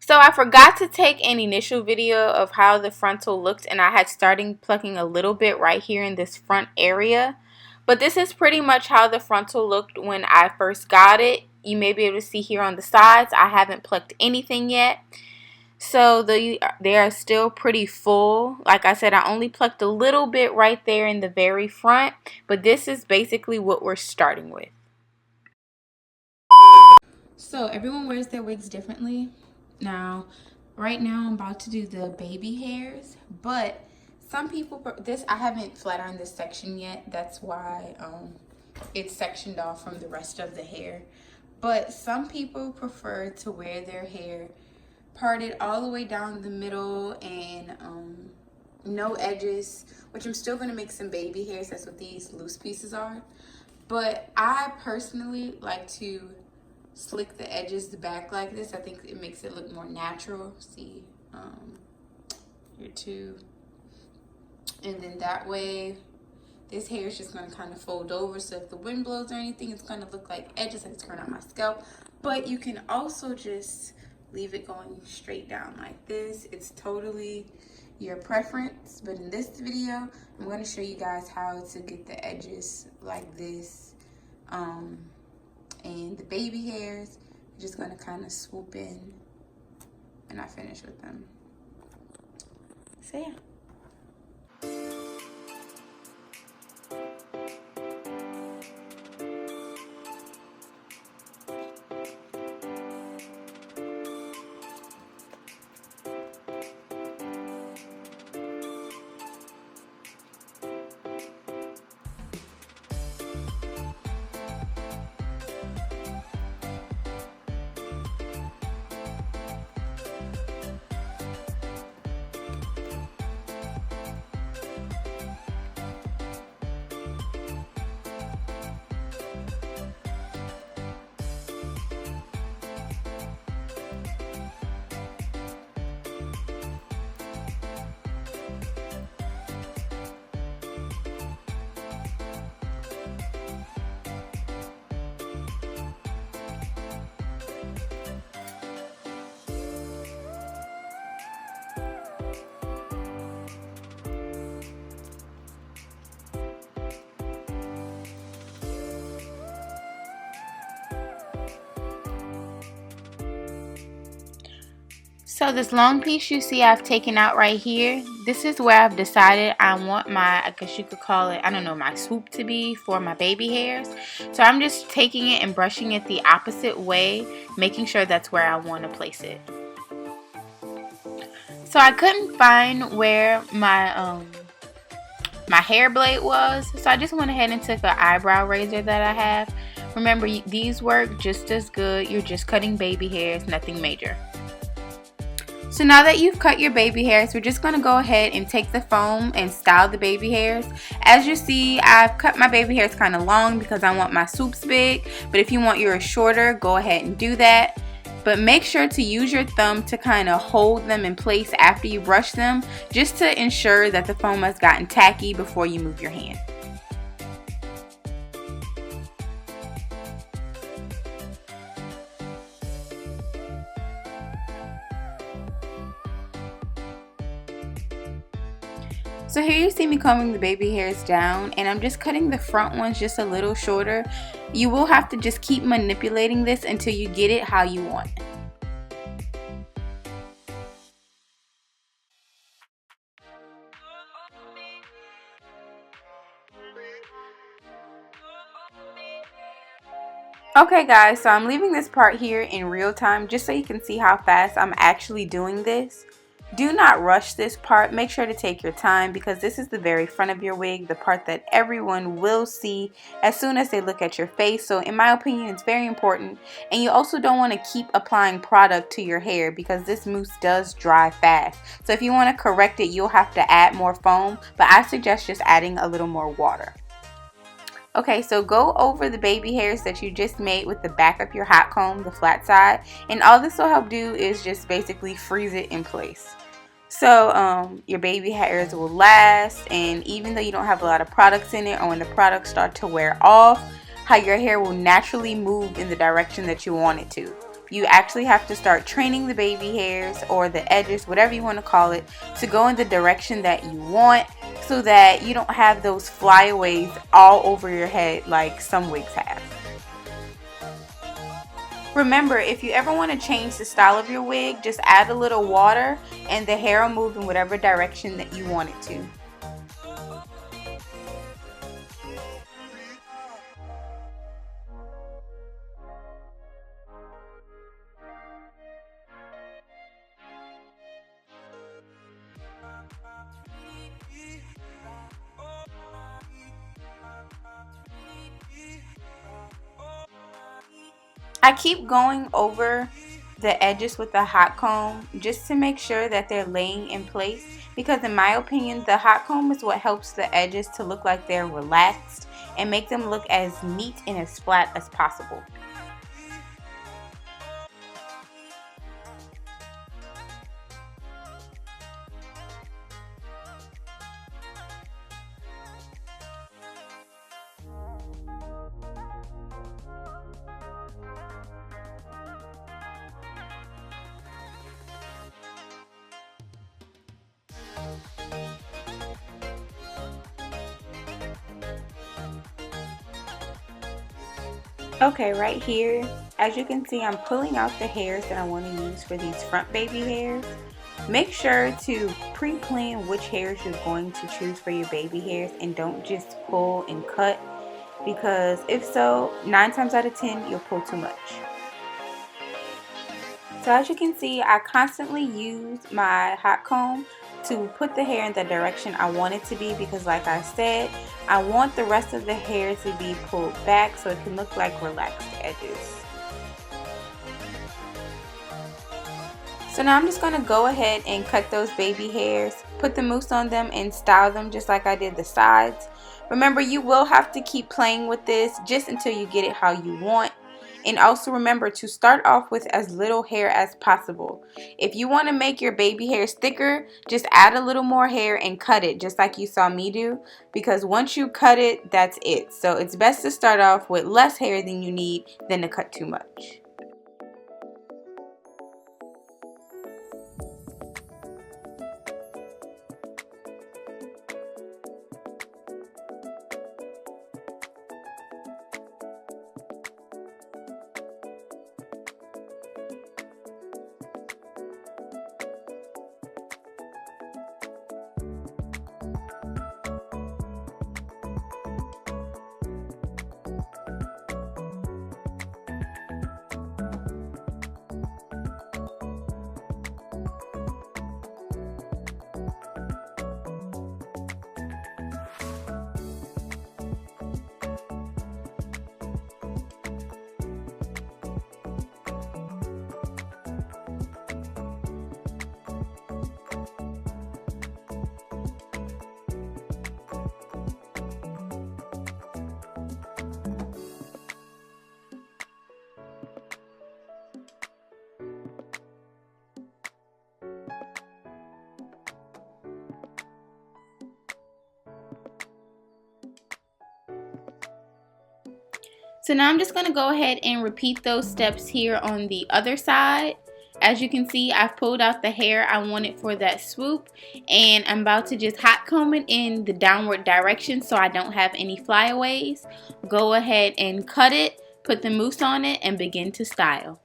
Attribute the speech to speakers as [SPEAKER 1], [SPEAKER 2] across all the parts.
[SPEAKER 1] So I forgot to take an initial video of how the frontal looked, and I had started plucking a little bit right here in this front area. But this is pretty much how the frontal looked when I first got it. You may be able to see here on the sides, I haven't plucked anything yet. So they are still pretty full. Like I said, I only plucked a little bit right there in the very front, but this is basically what we're starting with. So everyone wears their wigs differently. Now, right now I'm about to do the baby hairs, but some people, I haven't flat ironed this section yet. That's why it's sectioned off from the rest of the hair. But some people prefer to wear their hair parted all the way down the middle and no edges, which I'm still going to make some baby hairs. That's what these loose pieces are. But I personally like to slick the edges back like this. I think it makes it look more natural. See, here too. And then that way, this hair is just going to kind of fold over. So if the wind blows or anything, it's going to look like edges, like it's going on my scalp. But you can also just leave it going straight down like this. It's totally your preference. But in this video, I'm going to show you guys how to get the edges like this. And the baby hairs, I'm just going to kind of swoop in and I finish with them. So yeah. So this long piece you see I've taken out right here, this is where I've decided I want my, I guess you could call it, I don't know, my swoop to be for my baby hairs. So I'm just taking it and brushing it the opposite way, making sure that's where I want to place it. So I couldn't find where my hair blade was, so I just went ahead and took an eyebrow razor that I have. Remember, these work just as good. You're just cutting baby hairs, nothing major. So now that you've cut your baby hairs, we're just going to go ahead and take the foam and style the baby hairs. As you see, I've cut my baby hairs kind of long because I want my swoops big. But if you want yours shorter, go ahead and do that. But make sure to use your thumb to kind of hold them in place after you brush them, just to ensure that the foam has gotten tacky before you move your hand. So here you see me combing the baby hairs down, and I'm just cutting the front ones just a little shorter. You will have to just keep manipulating this until you get it how you want. Okay guys, so I'm leaving this part here in real time just so you can see how fast I'm actually doing this. Do not rush this part. Make sure to take your time because this is the very front of your wig, the part that everyone will see as soon as they look at your face. So in my opinion, it's very important. And you also don't want to keep applying product to your hair because this mousse does dry fast. So if you want to correct it, you'll have to add more foam, but I suggest just adding a little more water. Okay, so go over the baby hairs that you just made with the back of your hot comb, the flat side, and all this will help do is just basically freeze it in place. So your baby hairs will last, and even though you don't have a lot of products in it, or when the products start to wear off, how your hair will naturally move in the direction that you want it to. You actually have to start training the baby hairs or the edges, whatever you want to call it, to go in the direction that you want so that you don't have those flyaways all over your head like some wigs have. Remember, if you ever want to change the style of your wig, just add a little water and the hair will move in whatever direction that you want it to. I keep going over the edges with a hot comb just to make sure that they're laying in place, because in my opinion the hot comb is what helps the edges to look like they're relaxed and make them look as neat and as flat as possible. Okay, right here, as you can see, I'm pulling out the hairs that I want to use for these front baby hairs. Make sure to pre-plan which hairs you're going to choose for your baby hairs and don't just pull and cut, because if so, 9 times out of 10 you'll pull too much. So as you can see, I constantly use my hot comb to put the hair in the direction I want it to be, because like I said, I want the rest of the hair to be pulled back so it can look like relaxed edges. So now I'm just going to go ahead and cut those baby hairs, put the mousse on them and style them just like I did the sides. Remember, you will have to keep playing with this just until you get it how you want. And also remember to start off with as little hair as possible. If you want to make your baby hairs thicker, just add a little more hair and cut it just like you saw me do, because once you cut it, that's it. So it's best to start off with less hair than you need than to cut too much. So now I'm just going to go ahead and repeat those steps here on the other side. As you can see, I've pulled out the hair I wanted for that swoop, and I'm about to just hot comb it in the downward direction so I don't have any flyaways. Go ahead and cut it, put the mousse on it, and begin to style.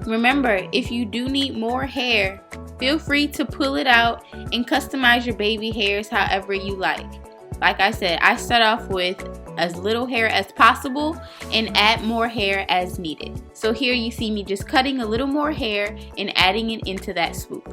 [SPEAKER 1] Remember, if you do need more hair, feel free to pull it out and customize your baby hairs however you like. Like I said, I start off with as little hair as possible and add more hair as needed. So here you see me just cutting a little more hair and adding it into that swoop.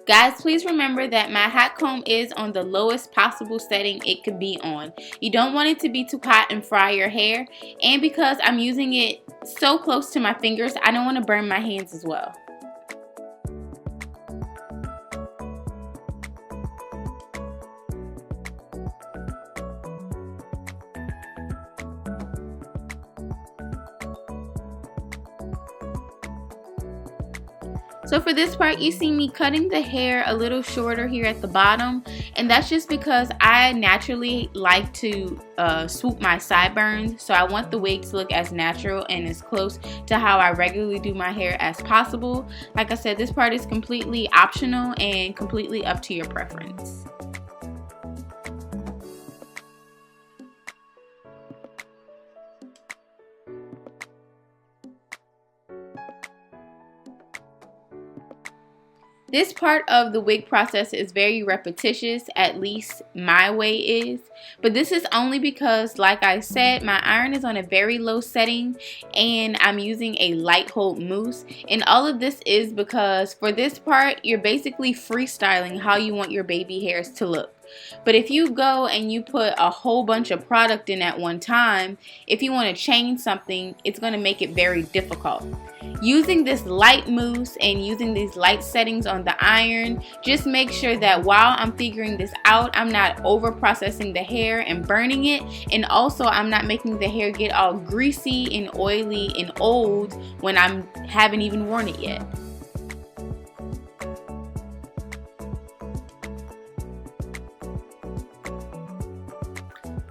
[SPEAKER 1] Guys, please remember that my hot comb is on the lowest possible setting it could be on. You don't want it to be too hot and fry your hair. And because I'm using it so close to my fingers, I don't want to burn my hands as well. So for this part, you see me cutting the hair a little shorter here at the bottom, and that's just because I naturally like to swoop my sideburns, so I want the wig to look as natural and as close to how I regularly do my hair as possible. Like I said, this part is completely optional and completely up to your preference. This part of the wig process is very repetitious, at least my way is. But this is only because, like I said, my iron is on a very low setting and I'm using a light hold mousse. And all of this is because for this part, you're basically freestyling how you want your baby hairs to look. But if you go and you put a whole bunch of product in at one time, if you want to change something, it's going to make it very difficult. Using this light mousse and using these light settings on the iron, just make sure that while I'm figuring this out, I'm not over processing the hair and burning it, and also I'm not making the hair get all greasy and oily and old when I haven't even worn it yet.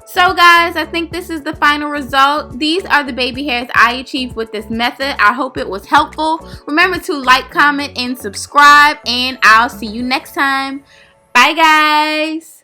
[SPEAKER 1] So guys, I think this is the final result. These are the baby hairs I achieved with this method. I hope it was helpful. Remember to like, comment, and subscribe, and I'll see you next time. Bye guys.